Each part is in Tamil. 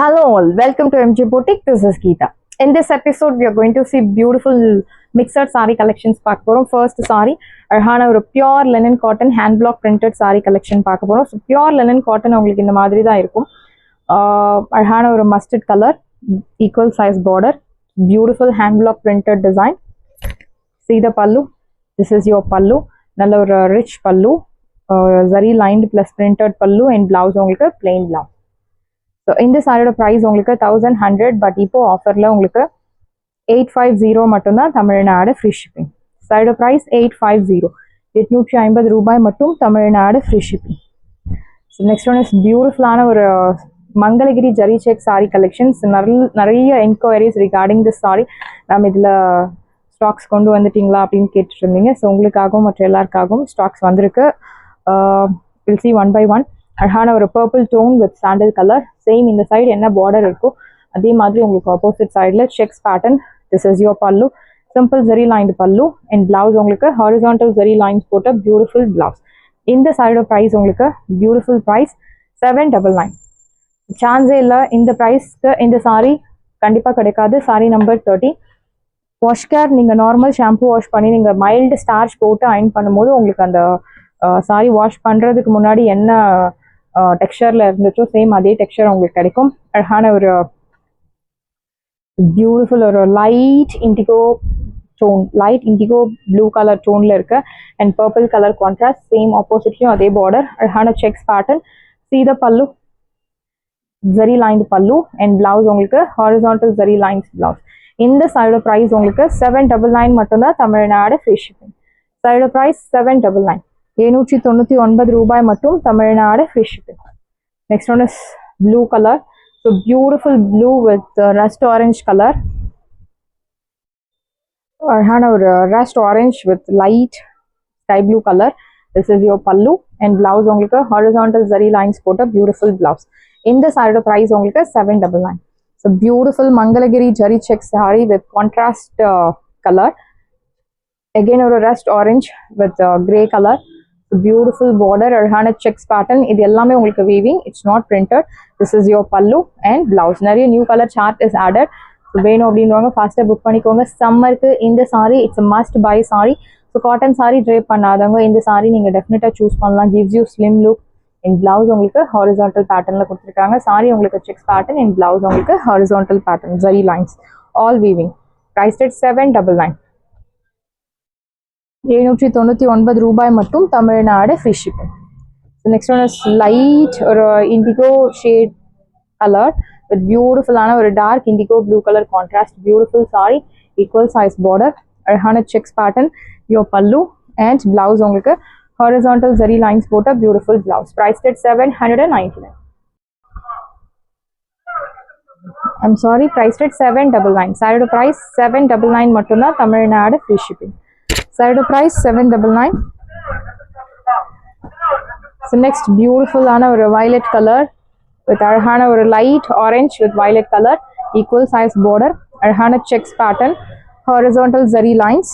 Hello all, welcome to MG Boutique. This is Geeta. In this episode, we are going to see beautiful mixed saree collections. First saree, அழகான ஒரு pure linen cotton hand block printed saree collection பார்க்க போறோம். So pure linen cotton உங்களுக்கு இந்த மாதிரி தான் இருக்கும். அழகான ஒரு mustard color, equal size border, beautiful hand block printed design. See the pallu. This is your pallu. நல்ல ஒரு rich pallu, zari lined plus printed pallu and blouse உங்களுக்கு plain blouse. ஸோ இந்த சாரியோட ப்ரைஸ் உங்களுக்கு 1100, பட் இப்போ ஆஃபரில் உங்களுக்கு 850 மட்டும்தான், தமிழ்நாடு ஃப்ரீ ஷிப்பிங். சாரியோட ப்ரைஸ் 850, 850 ரூபாய் மட்டும், Tamil Nadu free shipping. So next one is பியூட்டிஃபுல்லான ஒரு Mangalagiri zari check sorry collections. நிறைய என்கொயரிஸ் ரிகார்டிங் திஸ் சாரி. நம்ம இதில் ஸ்டாக்ஸ் கொண்டு வந்துட்டீங்களா அப்படின்னு கேட்டுட்டு இருந்தீங்க. ஸோ உங்களுக்காகவும் மற்ற எல்லாருக்காகவும் ஸ்டாக்ஸ் வந்திருக்கு. Will see one by one. அழகான ஒரு purple tone with sandal colour. Same இந்த சைடு என்ன பார்டர் இருக்கோ அதே மாதிரி உங்களுக்கு ஆப்போசிட் சைடில் checks pattern. This is your pallu, simple zari lined pallu and blouse உங்களுக்கு ஹாரிசான்டல் ஜெரி லைன்ஸ் போட்ட பியூட்டிஃபுல் பிளவுஸ். இந்த சைடோட ப்ரைஸ் உங்களுக்கு பியூட்டிஃபுல் ப்ரைஸ் 799. சான்ஸே இல்லை, இந்த ப்ரைஸ்க்கு இந்த சாரீ கண்டிப்பாக கிடைக்காது. சாரீ நம்பர் 30. வாஷ் கேர் நீங்கள் நார்மல் ஷாம்பு வாஷ் பண்ணி நீங்கள் மைல்டு ஸ்டார்ச் போட்டு அயன் பண்ணும்போது உங்களுக்கு அந்த சாரீ வாஷ் பண்ணுறதுக்கு முன்னாடி என்ன டெக்ஸ்சரில் இருந்துச்சோ சேம் அதே டெக்ஸ்சர் உங்களுக்கு கிடைக்கும். அழகான ஒரு பியூட்டிஃபுல் ஒரு light indigo tone, light indigo blue colour டோனில் இருக்கு and purple colour contrast. Same ஆப்போசிட்லையும் அதே பார்டர். அழகான செக்ஸ் பேட்டர்ன். சீத pallu, zari lined pallu and blouse உங்களுக்கு ஹாரிசான்டல் ஜரி லைன்ஸ் பிளவுஸ். இந்த சைடோட ப்ரைஸ் உங்களுக்கு 799 மட்டும்தான், தமிழ்நாடு ஃப்ரீ ஷிப்பிங். சைடோட ப்ரைஸ் 799, 799 ரூபாய் மட்டும், Tamil Nadu free shipping. Next one is blue colour. So beautiful blue with rust orange colour. அழகான ஒரு rust orange with light sky blue colour. This is your pallu and blouse உங்களுக்கு ஹாரிசான்டல் ஜரி லைன்ஸ் போட்ட பியூட்டிஃபுல் பிளவுஸ். இந்த சாரியோட ப்ரைஸ் உங்களுக்கு 799. So beautiful Mangalagiri zari check sari with contrast colour. Again ஒரு rust orange with grey colour. Beautiful border, அழகான செக்ஸ் பேட்டர்ன். இது எல்லாமே உங்களுக்கு weaving, it's not printed. This is your pallu and blouse. நிறைய new colour chart is added. வேணும் அப்படின்றவங்க ஃபாஸ்ட்டாக புக் பண்ணிக்கோங்க. சம்மருக்கு இந்த sorry it's must buy sari. So cotton sari drape பண்ணாதவங்க இந்த சாரி நீங்கள் டெஃபினட்டாக சூஸ் பண்ணலாம். Gives you slim look. And blouse உங்களுக்கு ஹாரிசான்டல் பேட்டர்னில் கொடுத்துருக்காங்க. சாரி உங்களுக்கு செக்ஸ் பேட்டர்ன் அண்ட் பிளவுஸ் உங்களுக்கு horizontal pattern, zari lines, all weaving. Price at 799, 799 ரூபாய் மட்டும், Tamil Nadu free shipping. Next one is light ஒரு இண்டிகோ ஷேட் கலர் வித் பியூட்டிஃபுல்லான ஒரு dark indigo blue colour contrast. Beautiful sari, equal size border, அழகான checks pattern. Your pallu and blouse உங்களுக்கு ஹாரிசான்டல் ஜரி லைன்ஸ் போட்ட beautiful blouse. Price at 799. I'm sorry, price at 799. சாரியோட ப்ரைஸ் 799 மட்டும்தான், Tamil Nadu free shipping. Side price 799. So next beautiful ana or violet color with arhana or light orange with violet color, equal size border, arhana checks pattern, horizontal zari lines.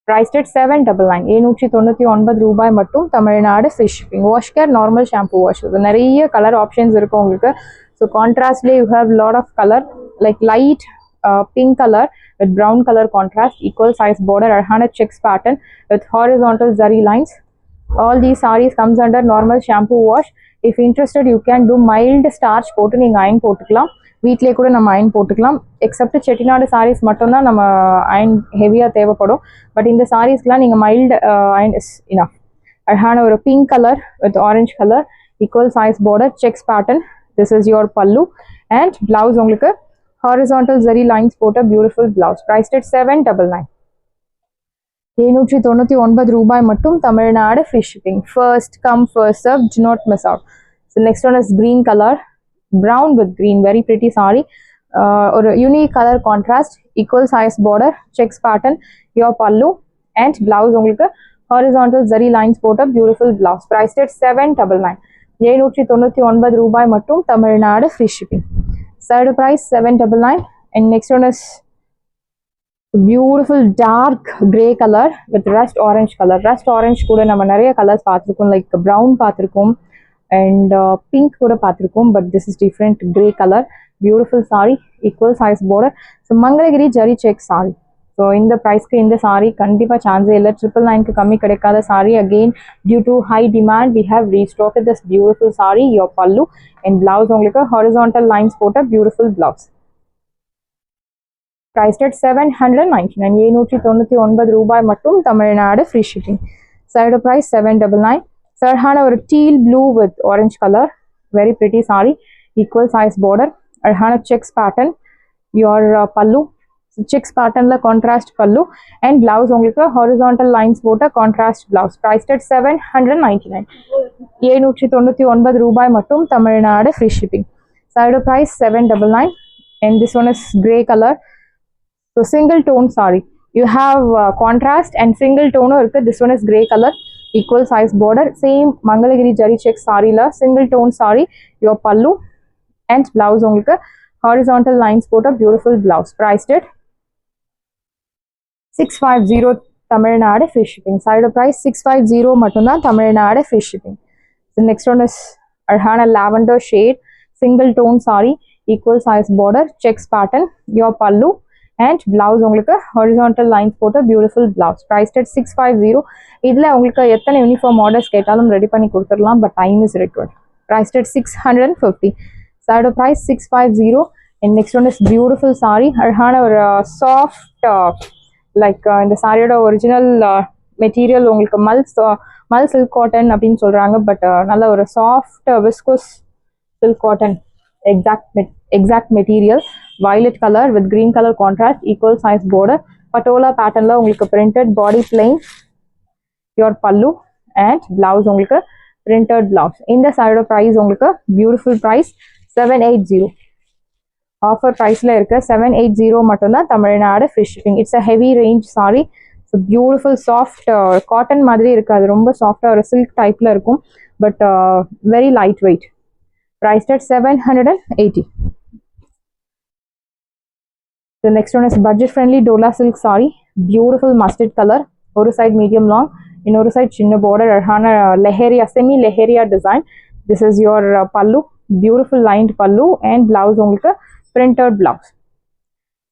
Priced at 799, 799 ரூபாய் மட்டும், Tamil Nadu free shipping. Wash care normal shampoo wash. நிறைய கலர் ஆப்ஷன்ஸ் இருக்கும் உங்களுக்கு. ஸோ கான்ட்ராஸ்ட்லேயே you have lot of colour like light pink color with brown color contrast, equal size border, arhana checks pattern with horizontal zari lines. All these sarees comes under normal shampoo wash. If interested, you can do mild starch போட்டு நீங்கள் அயன் போட்டுக்கலாம். வீட்டிலே கூட நம்ம அயன் போட்டுக்கலாம். எக்ஸப்ட் செட்டிநாடு சாரீஸ் மட்டும்தான் நம்ம அயன் ஹெவியாக தேவைப்படும். பட் இந்த சாரீஸ்க்குலாம் நீங்கள் மைல்டு அயன் இஸ் இனஃப். அழகான ஒரு pink colour with orange colour, equal size border, sex pattern. This is your pallu and blouse உங்களுக்கு horizontal zari lines போட்ட பியூட்டிஃபுல் பிளவுஸ். Priced at 799, 799 ரூபாய் மட்டும், Tamil Nadu free shipping. First come first serve, do not miss out. So next one is green color, brown with green, very pretty saree. ஒரு unique color contrast, equal size border, checks pattern, your pallu and blouse உங்களுக்கு horizontal zari lines போட்ட பியூட்டிஃபுல் பிளவுஸ். Priced at 799, 799 ரூபாய் மட்டும், Tamil Nadu free shipping. Side price 799. And next one is beautiful dark grey color with rust orange color. Rust orange கூட நம்ம நிறைய கலர்ஸ் பார்த்துருக்கோம். லைக் ப்ரௌன் பார்த்துருக்கோம், and pink கூட பார்த்திருக்கோம், but this is different, grey color, beautiful saree, equal size border. So Mangalagiri zari check saree. So இந்த ப்ரைஸ்க்கு இந்த சாரீ கண்டிப்பாக சான்ஸே இல்லை. 999க்கு கம்மி கிடைக்காத sari. Again due to high demand we have restock this beautiful sari. Your pallu and blouse உங்களுக்கு ஹாரிசான்டல் லைன்ஸ் போட்ட பியூட்டிஃபுல் பிளவுஸ். priced at 799, 799 ரூபாய் மட்டும், Tamil Nadu free shipping. Side price 799. அழகான ஒரு teal blue with orange colour, very pretty sari, equal size border, அழகான checks pattern. Your pallu checks பேட்டர்ன்ல கான்ட்ராஸ்ட் பல்லு அண்ட் பிளவுஸ் உங்களுக்கு ஹாரிசான்டல் லைன்ஸ் போட்ட கான்ட்ராஸ்ட் பிளவுஸ். priced at 799, 799 ரூபாய் மட்டும், Tamil Nadu free shipping. Side price 799 and this one is grey color. So single tone saree, you have contrast and single tone irukku. This one is grey color, equal size border, same Mangalagiri jari check saree la single tone saree. Your pallu and blouse உங்களுக்கு horizontal lines போட்ட beautiful blouse. Priced at 650, Tamil Nadu free shipping. Side price 650 மட்டும்தான், Tamil Nadu free shipping. The next one is அழகான lavender shade, single tone saree, equal size border, checks pattern. Your pallu and blouse உங்களுக்கு horizontal lines போட்ட beautiful blouse. Priced at 650. இதில் உங்களுக்கு எத்தனை யூனிஃபார்ம் ஆர்டர்ஸ் கேட்டாலும் ரெடி பண்ணி கொடுத்துடலாம், but time is required. Priced at 650. Side price 650 and next one is beautiful saree. அழகான ஒரு soft லைக் இந்த சாரியோட ஒரிஜினல் மெட்டீரியல் உங்களுக்கு மல் சில்க் காட்டன் அப்படின்னு சொல்கிறாங்க, பட் நல்ல ஒரு soft viscose silk cotton exact material, violet color with green color contrast, equal size border, patola pattern la உங்களுக்கு printed, body plain, your pallu and blouse உங்களுக்கு printed blouse. இந்த side price உங்களுக்கு beautiful price 780. Offer price la irukka 780 மட்டும்தான், Tamil Nadu free shipping. It's a heavy range saree, so beautiful soft cotton மாதிரி இருக்காது, ரொம்ப சாஃப்டா ஒரு silk type ல இருக்கும், but very lightweight. Priced at 780. The next one is budget friendly Dola silk saree, beautiful mustard color, ஒரு side medium long, இன்னொரு side சின்ன border, அழகான leheria, semi leheria design. This is your pallu, beautiful lined pallu and blouse உங்களுக்கு printed blouse.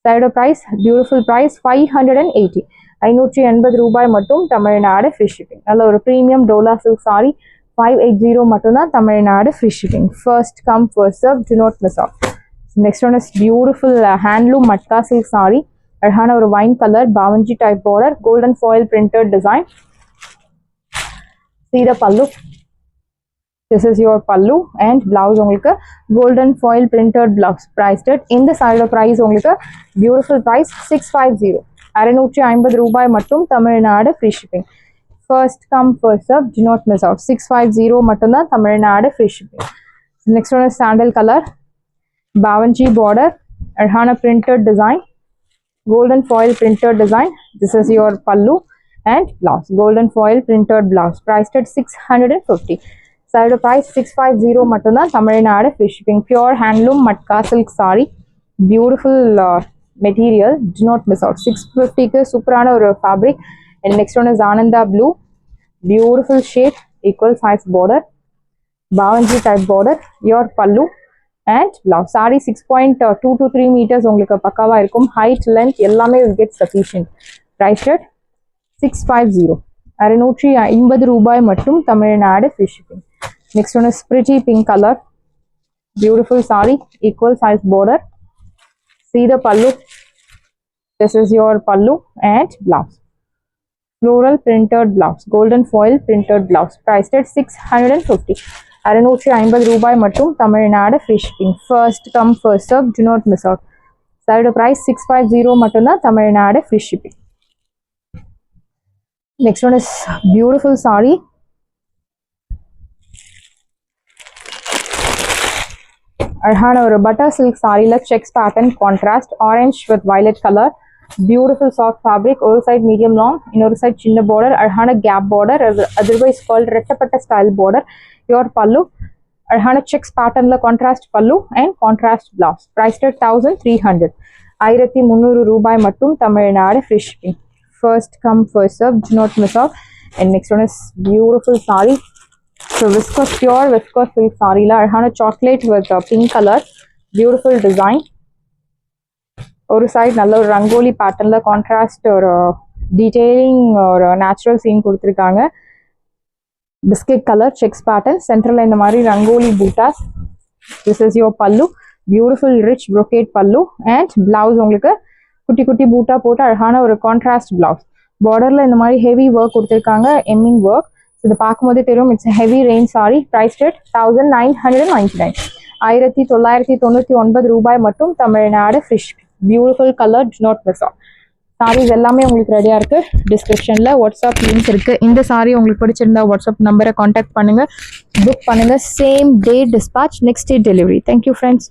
Side price, beautiful price 580, 580 ரூபாய் மட்டும், தமிழ்நாடு free shipping. நல்ல ஒரு premium Dola silk saree 580 மட்டும்தான், Tamil Nadu free shipping. First come first serve, do not miss out. Next one is beautiful handloom matka silk saree, அழகான ஒரு wine color, bavanji type border, golden foil printed design. See the pallu. This is your pallu and blouse உங்களுக்கு golden foil printed blouse. Priced at இந்த side price உங்களுக்கு beautiful price 650, 650 ரூபாய் மட்டும், Tamil Nadu free shipping. First come first serve, do not miss out. 650 மட்டும்தான், Tamil Nadu free shipping. Next one is sandal color, bavanji border, அழகான printed design, golden foil printed design. This is your pallu and blouse, golden foil printed blouse. Priced at 650. Side price 650 மட்டும்தான், Tamil Nadu free shipping. Pure handloom matka silk saree, beautiful material, do not miss out. 650க்கு சூப்பரான ஒரு fabric. And next one is Ananda blue, beautiful shade, equal size border, bavanji type border, your pallu and blouse. Saree 6.2 to 3 meters உங்களுக்கு பக்காவா இருக்கும், height length எல்லாமே will get sufficient. Price at 650, 650 ரூபாய் மட்டும், Tamil Nadu free shipping. Next one is pretty pink color, beautiful saree, equal size border. See the pallu. This is your pallu and blouse, floral printed blouse, golden foil printed blouse. Priced at 650, 650 ரூபாய் மட்டும், Tamil Nadu free shipping. First come first serve, do not miss out. Side price 650 மட்டும்தான், Tamil Nadu free shipping. Next one is beautiful saree, அழகான ஒரு butter silk சாரில checks pattern, contrast, orange with violet color, beautiful soft fabric, ஒரு side medium long, இன்னொரு side சின்ன border, அழகான gap border, otherwise called ரெட்டப்பட்ட style border. Your pallu, அழகான checks patternல contrast pallu and contrast blouse. Priced at 1300, 1300 ரூபாய் மட்டும், Tamil Nadu free shipping. First come first serve, do not miss out. And next one is beautiful saree, so viscose pure viscose silk சாரியில் அழகான chocolate with pink colour beautiful design. ஒரு சைட் நல்ல ஒரு ரங்கோலி பேட்டர்னில் கான்ட்ராஸ்ட் ஒரு டீட்டெயிலிங் ஒரு நேச்சுரல் சீன் கொடுத்துருக்காங்க. பிஸ்கெட் கலர் செக்ஸ் பேட்டர்ன், சென்டரில் இந்த மாதிரி rangoli buttas. This is your பல்லு, பியூட்டிஃபுல் ரிச் brocade பல்லு. அண்ட் பிளவுஸ் உங்களுக்கு குட்டி குட்டி பூட்டா போட்டு அழகான ஒரு கான்ட்ராஸ்ட் பிளவுஸ். பார்டரில் இந்த மாதிரி ஹெவி ஒர்க் கொடுத்துருக்காங்க, எம்மிங் ஒர்க். இதை பார்க்கும்போதே தெரியும் it's heavy range sari. Price rate 1999, 1999 ரூபாய் மட்டும், தமிழ்நாடு ஃபிஷ். Beautiful colour, do not miss all. Saris எல்லாமே உங்களுக்கு ரெடியாக இருக்குது. டிஸ்கிரிப்ஷனில் வாட்ஸ்அப் லிங்க் இருக்குது. இந்த சாரி உங்களுக்கு பிடிச்சிருந்தா வாட்ஸ்அப் நம்பரை காண்டாக்ட் பண்ணுங்கள், புக் பண்ணுங்கள். Same day dispatch, next day delivery. Thank you friends.